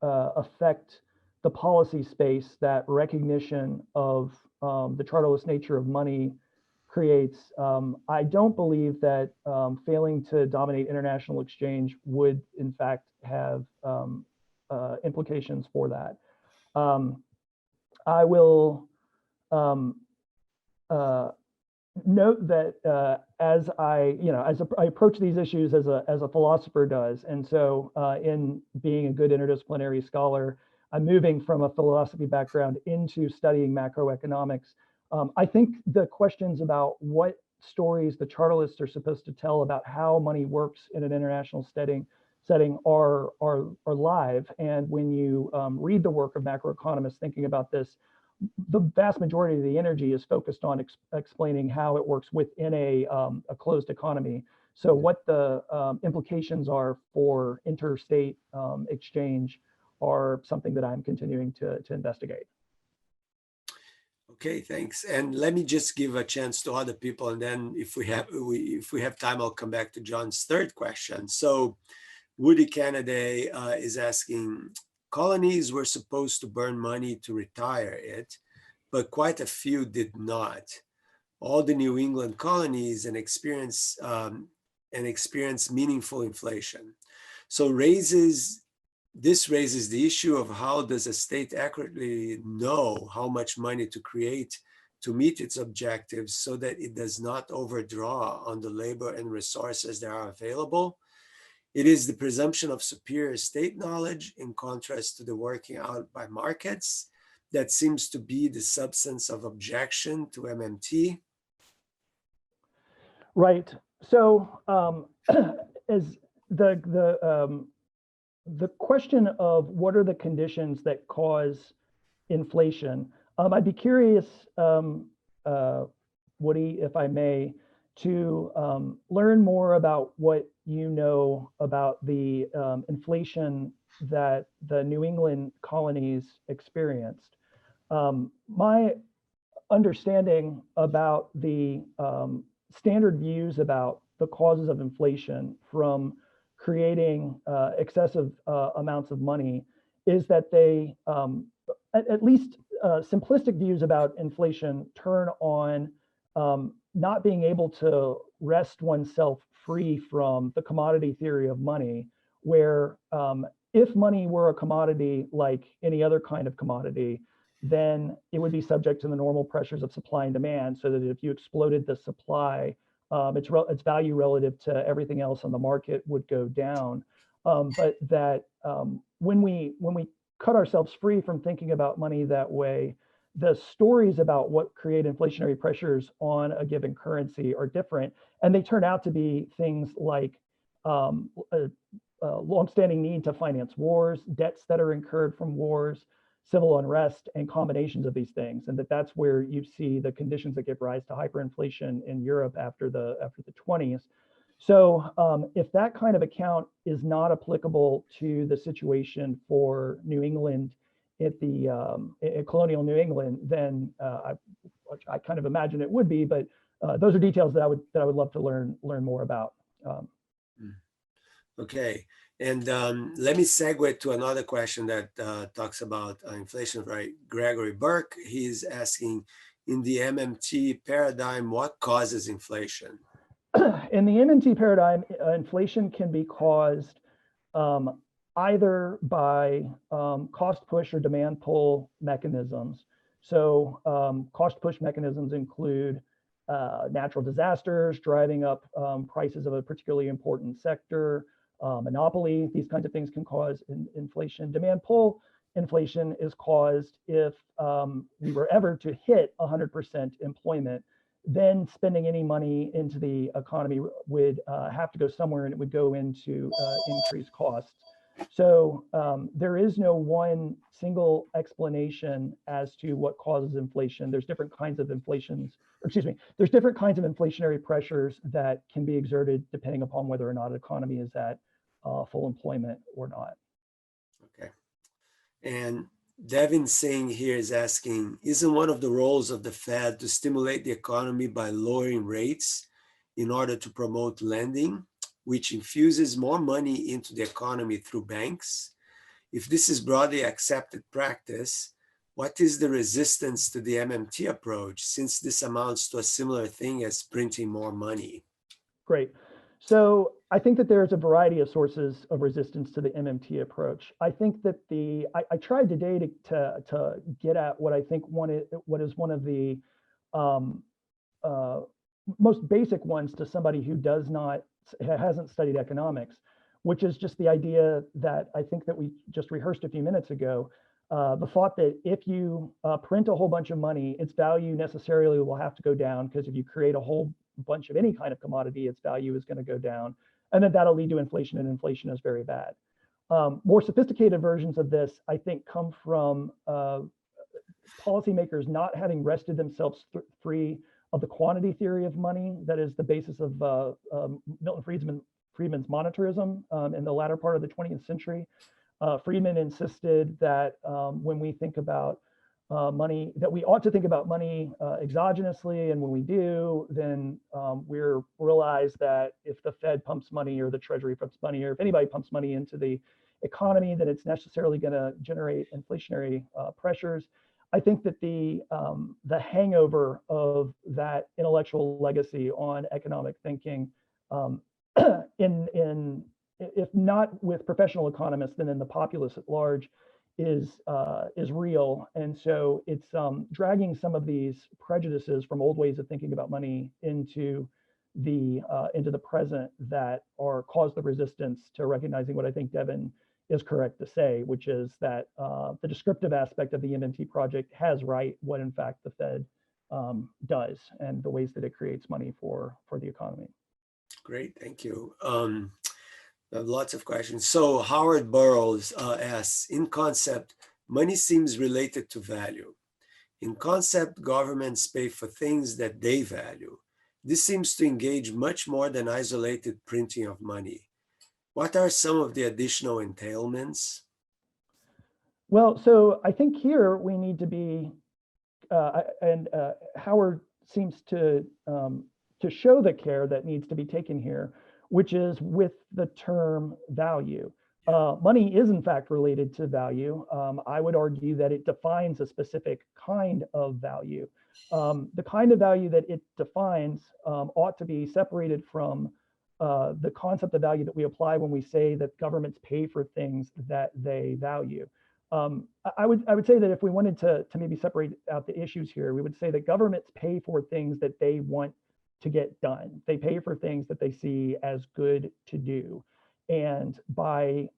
affect the policy space that recognition of the chartalist nature of money creates, I don't believe that failing to dominate international exchange would in fact have implications for that. I will note that as I approach these issues as a philosopher does, and so in being a good interdisciplinary scholar, I'm moving from a philosophy background into studying macroeconomics. I think the questions about what stories the chartalists are supposed to tell about how money works in an international setting are live. And when you read the work of macroeconomists thinking about this, the vast majority of the energy is focused on explaining how it works within a closed economy. So what the implications are for interstate exchange are something that I'm continuing to investigate. Okay, thanks. And let me just give a chance to other people, and then if we have time, I'll come back to John's third question. So Woody Candee is asking, colonies were supposed to burn money to retire it, but quite a few did not. all the New England colonies and experience meaningful inflation. So this raises the issue of how does a state accurately know how much money to create to meet its objectives so that it does not overdraw on the labor and resources that are available. It is the presumption of superior state knowledge in contrast to the working out by markets that seems to be the substance of objection to MMT. Right. So as the question of what are the conditions that cause inflation, I'd be curious, Woody, if I may, to learn more about what you know about the inflation that the New England colonies experienced. My understanding about the standard views about the causes of inflation from creating excessive amounts of money is that they, at least simplistic views about inflation, turn on not being able to wrest oneself free from the commodity theory of money, where if money were a commodity like any other kind of commodity, then it would be subject to the normal pressures of supply and demand, so that if you exploded the supply, its value relative to everything else on the market would go down. But that when we cut ourselves free from thinking about money that way, the stories about what create inflationary pressures on a given currency are different, and they turn out to be things like longstanding need to finance wars, debts that are incurred from wars, civil unrest, and combinations of these things, and that's where you see the conditions that give rise to hyperinflation in Europe after the 20s. So if that kind of account is not applicable to the situation for New England at colonial New England, then I kind of imagine it would be. But those are details that I would love to learn more about. Okay, and let me segue to another question that talks about inflation, right? Gregory Burke, he's asking, in the MMT paradigm, what causes inflation? In the MMT paradigm, inflation can be caused either by cost push or demand pull mechanisms. So cost push mechanisms include natural disasters driving up prices of a particularly important sector, monopoly. These kinds of things can cause inflation. Demand pull inflation is caused if we were ever to hit 100% employment, then spending any money into the economy would have to go somewhere, and it would go into increased costs. So there is no one single explanation as to what causes inflation. There's different kinds of there's different kinds of inflationary pressures that can be exerted depending upon whether or not an economy is at full employment or not. Okay. And Devin Singh here is asking, isn't one of the roles of the Fed to stimulate the economy by lowering rates in order to promote lending, which infuses more money into the economy through banks? If this is broadly accepted practice, what is the resistance to the MMT approach, since this amounts to a similar thing as printing more money? Great. So I think that there's a variety of sources of resistance to the MMT approach. I think that I tried today to get at what I think what is one of the most basic ones to somebody who hasn't studied economics, which is just the idea that I think that we just rehearsed a few minutes ago. The thought that if you print a whole bunch of money, its value necessarily will have to go down, because if you create a whole bunch of any kind of commodity, its value is going to go down, and then that'll lead to inflation, and inflation is very bad. More sophisticated versions of this, I think, come from policymakers not having wrested themselves free of the quantity theory of money that is the basis of Milton Friedman's monetarism in the latter part of the 20th century. Friedman insisted that when we think about money, that we ought to think about money exogenously, and when we do, then we realize that if the Fed pumps money, or the Treasury pumps money, or if anybody pumps money into the economy, then it's necessarily going to generate inflationary pressures. I think that the hangover of that intellectual legacy on economic thinking, in if not with professional economists, then in the populace at large, is real. And so it's dragging some of these prejudices from old ways of thinking about money into the present that are cause the resistance to recognizing what I think Devin is correct to say, which is that the descriptive aspect of the MMT project has right what in fact the Fed does and the ways that it creates money for the economy. Great, thank you. I have lots of questions. So Howard Burrows asks, in concept, money seems related to value. In concept, governments pay for things that they value. This seems to engage much more than isolated printing of money. What are some of the additional entailments? Well, so I think here we need to be, Howard seems to show the care that needs to be taken here, which is with the term value. Money is in fact related to value. I would argue that it defines a specific kind of value. The kind of value that it defines ought to be separated from the concept of value that we apply when we say that governments pay for things that they value. I would say that if we wanted to maybe separate out the issues here, we would say that governments pay for things that they want to get done. They pay for things that they see as good to do. And by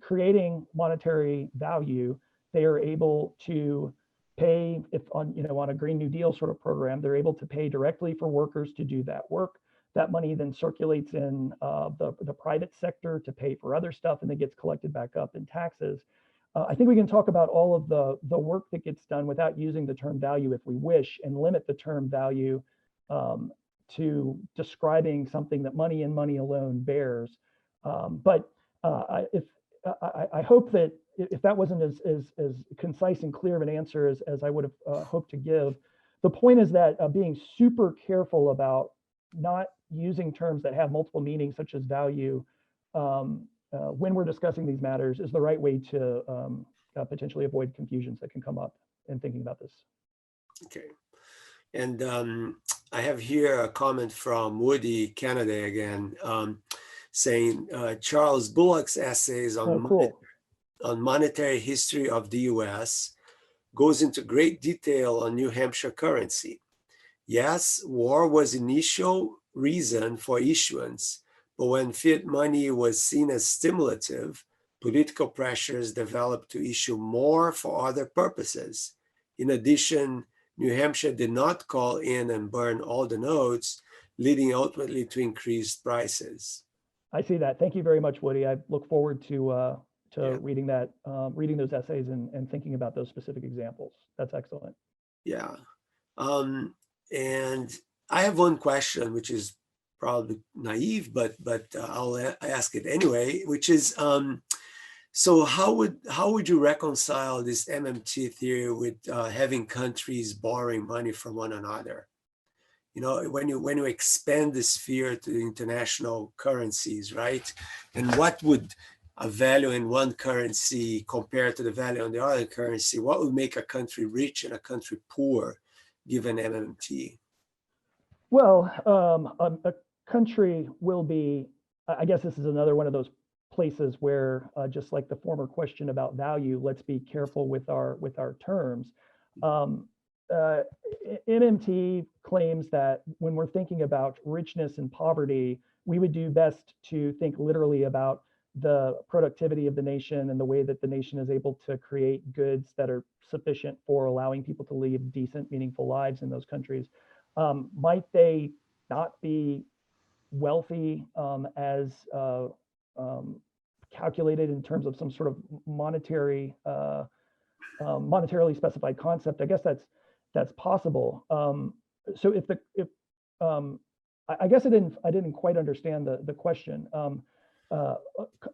creating monetary value, they are able to pay, if on a Green New Deal sort of program, they're able to pay directly for workers to do that work. That money then circulates in the private sector to pay for other stuff, and then gets collected back up in taxes. I think we can talk about all of the work that gets done without using the term value if we wish, and limit the term value to describing something that money and money alone bears. But I hope that if that wasn't as concise and clear of an answer as I would have hoped to give, the point is that being super careful about not using terms that have multiple meanings, such as value, when we're discussing these matters, is the right way to potentially avoid confusions that can come up in thinking about this. Okay. And I have here a comment from Woody Candee again, saying Charles Bullock's essays on, on monetary history of the US goes into great detail on New Hampshire currency. Yes, war was initial reason for issuance, but when fiat money was seen as stimulative, political pressures developed to issue more for other purposes. In addition, New Hampshire did not call in and burn all the notes, leading ultimately to increased prices. I see that. Thank you very much, Woody. I look forward to reading that, reading those essays and thinking about those specific examples. That's excellent. Yeah. And I have one question, which is probably naive, but I'll ask it anyway, which is, so how would you reconcile this MMT theory with having countries borrowing money from one another? You know, when you expand the sphere to international currencies, right? And what would a value in one currency compare to the value on the other currency? What would make a country rich and a country poor, given MMT? Well, a country will be, I guess this is another one of those places where, just like the former question about value, let's be careful with our terms. MMT claims that when we're thinking about richness and poverty, we would do best to think literally about the productivity of the nation and the way that the nation is able to create goods that are sufficient for allowing people to live decent, meaningful lives in those countries. Might they not be wealthy as calculated in terms of some sort of monetarily specified concept? I guess that's possible. So I guess I didn't quite understand the question.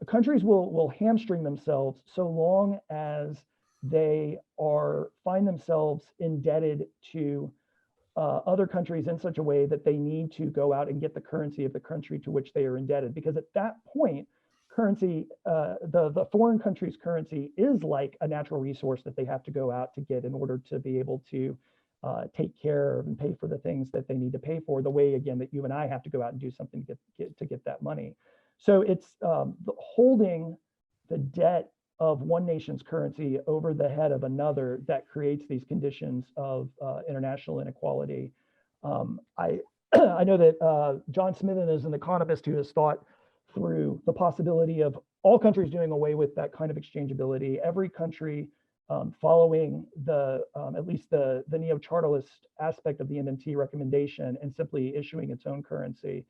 Countries will hamstring themselves so long as they find themselves indebted to other countries in such a way that they need to go out and get the currency of the country to which they are indebted. Because at that point, currency, the foreign country's currency is like a natural resource that they have to go out to get in order to be able to take care of and pay for the things that they need to pay for, the way, again, that you and I have to go out and do something to get that money. So it's holding the debt of one nation's currency over the head of another that creates these conditions of international inequality. I know that John Smithen is an economist who has thought through the possibility of all countries doing away with that kind of exchangeability. Every country following at least the neo-chartalist aspect of the MMT recommendation and simply issuing its own currency.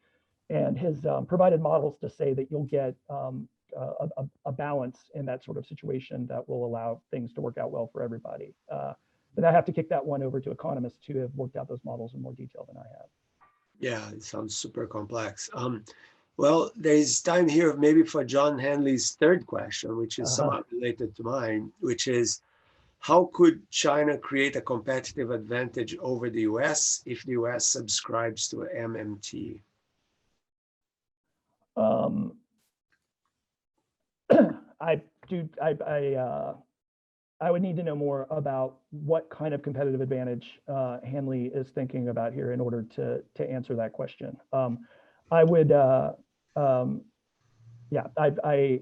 And his provided models to say that you'll get a balance in that sort of situation that will allow things to work out well for everybody. But I have to kick that one over to economists who have worked out those models in more detail than I have. Yeah, it sounds super complex. Well, there's time here maybe for John Hanley's third question, which is somewhat related to mine, which is, how could China create a competitive advantage over the US if the US subscribes to MMT? I would need to know more about what kind of competitive advantage Hanley is thinking about here in order to answer that question. I would, yeah, I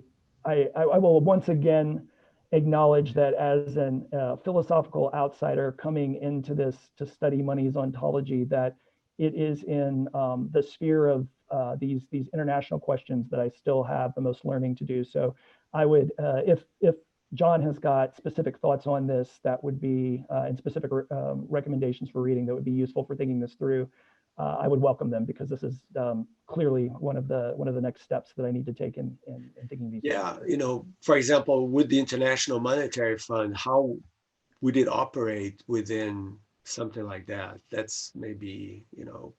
will once again acknowledge that as an philosophical outsider coming into this to study money's ontology, that it is in the sphere of these international questions that I still have the most learning to do. So I would, if John has got specific thoughts on this, that would be, and specific recommendations for reading that would be useful for thinking this through, I would welcome them, because this is clearly one of the next steps that I need to take in thinking these. Yeah, you know, for example, with the International Monetary Fund, how would it operate within something like that? That's maybe, you know,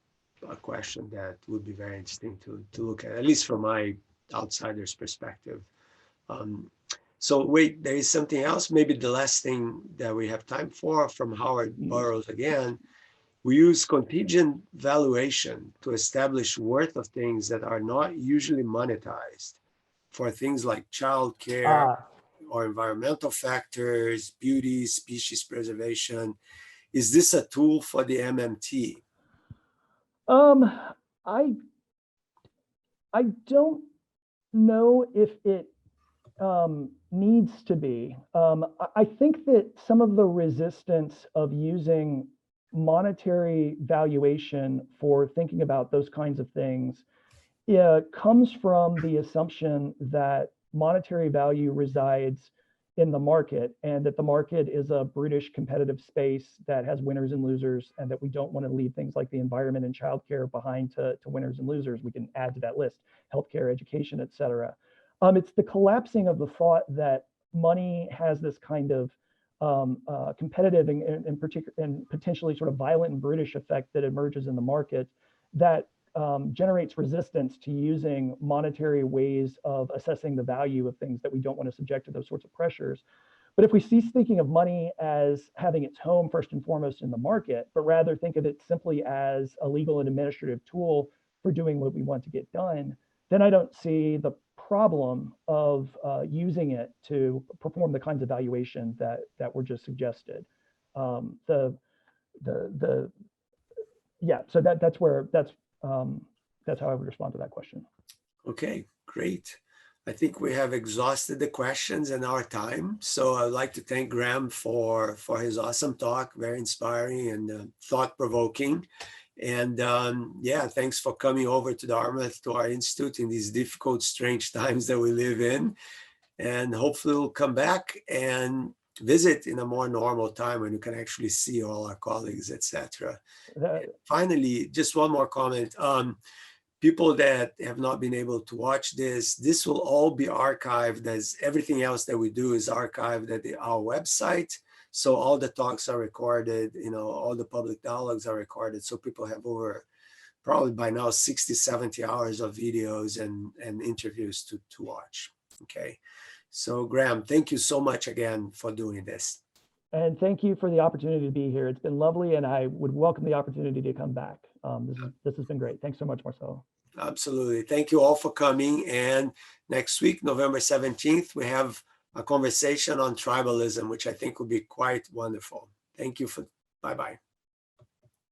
a question that would be very interesting to look at least from my outsider's perspective. So wait, there is something else, maybe the last thing that we have time for, from Howard Burrows again. We use contingent valuation to establish worth of things that are not usually monetized, for things like childcare or environmental factors, beauty, species preservation. Is this a tool for the MMT? I don't know if it needs to be. I think that some of the resistance of using monetary valuation for thinking about those kinds of things comes from the assumption that monetary value resides in the market, and that the market is a brutish competitive space that has winners and losers, and that we don't want to leave things like the environment and childcare behind to winners and losers. We can add to that list healthcare, education, et cetera. It's the collapsing of the thought that money has this kind of competitive and potentially sort of violent and brutish effect that emerges in the market that generates resistance to using monetary ways of assessing the value of things that we don't want to subject to those sorts of pressures. But if we cease thinking of money as having its home first and foremost in the market, but rather think of it simply as a legal and administrative tool for doing what we want to get done, then I don't see the problem of using it to perform the kinds of valuation that were just suggested. Yeah, so that's how I would respond to that question. Okay, great. I think we have exhausted the questions and our time. So I'd like to thank Graham for his awesome talk, very inspiring and thought-provoking. And yeah, thanks for coming over to Dartmouth, to our institute in these difficult, strange times that we live in. And hopefully we'll come back and visit in a more normal time when you can actually see all our colleagues, etc. Finally, just one more comment. People that have not been able to watch this will all be archived, as everything else that we do is archived at our website. So all the talks are recorded, you know, all the public dialogues are recorded. So people have over probably by now 60, 70 hours of videos and interviews to watch. Okay. So Graham, thank you so much again for doing this. And thank you for the opportunity to be here. It's been lovely, and I would welcome the opportunity to come back. This has been great. Thanks so much, Marcelo. Absolutely. Thank you all for coming. And next week, November 17th, we have a conversation on tribalism, which I think will be quite wonderful. Thank you for, bye-bye.